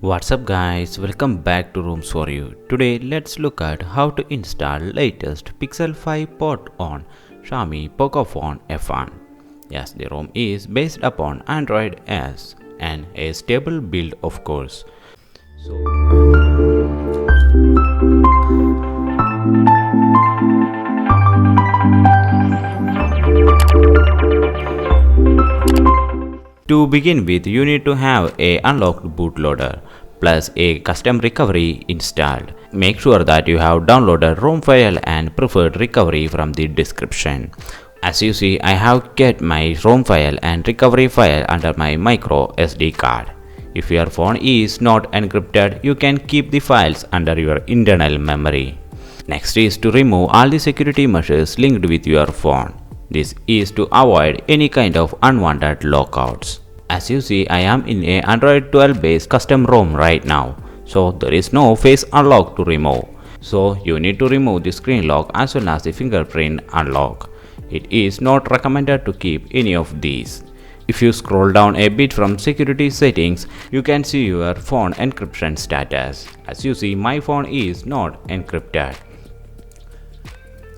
What's up guys, welcome back to Rooms for You. Today let's look at how to install latest Pixel 5 port on Xiaomi PocoF1 F1. Yes, the ROM is based upon Android S and a stable build of course. To begin with, you need to have a unlocked bootloader plus a custom recovery installed. Make sure that you have downloaded ROM file and preferred recovery from the description. As you see, I have kept my ROM file and recovery file under my micro SD card. If your phone is not encrypted, you can keep the files under your internal memory. Next is to remove all the security measures linked with your phone. This is to avoid any kind of unwanted lockouts. As you see, I am in a Android 12 based custom ROM right now, so there is no face unlock to remove. So you need to remove the screen lock as well as the fingerprint unlock. It is not recommended to keep any of these. If you scroll down a bit from security settings, you can see your phone encryption status. As you see, my phone is not encrypted.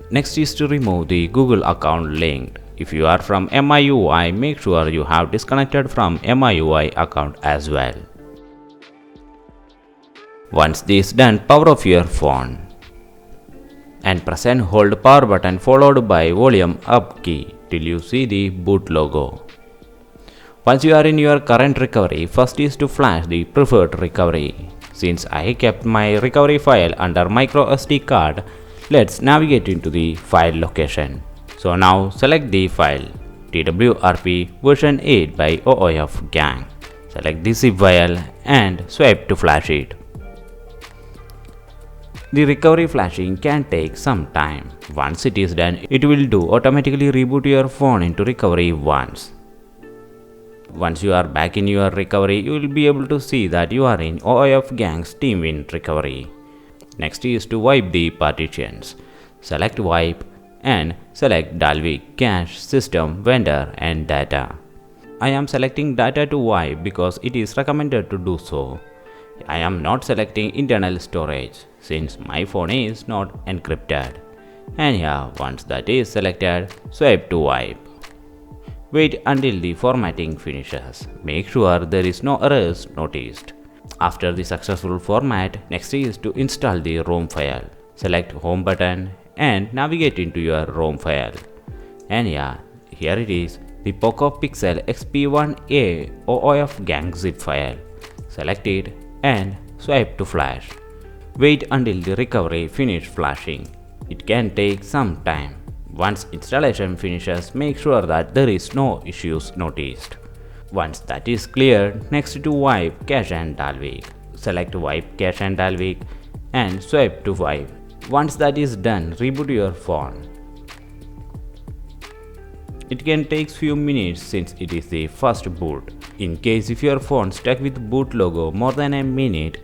Next is to remove the Google account linked. If you are from MIUI, make sure you have disconnected from MIUI account as well. Once this done, power off your phone and press and hold power button followed by volume up key till you see the boot logo. Once you are in your current recovery, first is to flash the preferred recovery. Since I kept my recovery file under micro SD card, let's navigate into the file location. So now select the file TWRP version 8 by PocoF gang. Select the zip file and swipe to flash it. The recovery flashing can take some time. Once it is done, it will do automatically reboot your phone into recovery once. Once you are back in your recovery, you will be able to see that you are in PocoF gang's team in recovery. Next is to wipe the partitions. Select wipe and select Dalvik, cache, system, vendor and data. I am selecting data to wipe because it is recommended to do so. I am not selecting internal storage since my phone is not encrypted. And yeah, once that is selected, swipe to wipe. Wait until the formatting finishes. Make sure there is no errors noticed. After the successful format, next is to install the ROM file. Select home button and navigate into your ROM file. And yeah, here it is, the Poco Pixel XP1A PocoF gang zip file. Select it and swipe to flash. Wait until the recovery finish flashing. It can take some time. Once installation finishes, make sure that there is no issues noticed. Once that is cleared, next to wipe cache and Dalvik. Select wipe cache and Dalvik and swipe to wipe. Once that is done, reboot your phone. It can take few minutes since it is the first boot. In case if your phone stuck with boot logo more than a minute,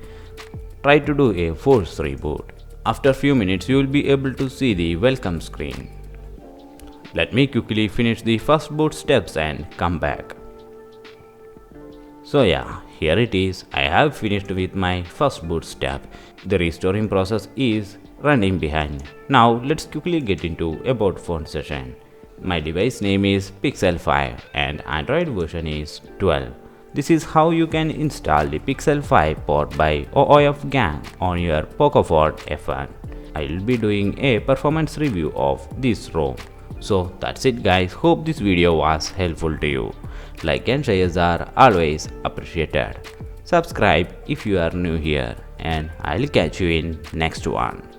try to do a force reboot. After few minutes, you will be able to see the welcome screen. Let me quickly finish the first boot steps and come back. So yeah, here it is. I have finished with my first boot step. The restoring process is running behind. Now let's quickly get into about phone session. My device name is Pixel 5 and Android version is 12. This is how you can install the Pixel 5 port by PocoF gang on your PocoF1 F1. I will be doing a performance review of this ROM. So that's it guys, hope this video was helpful to you. Like and shares are always appreciated. Subscribe if you are new here and I'll catch you in next one.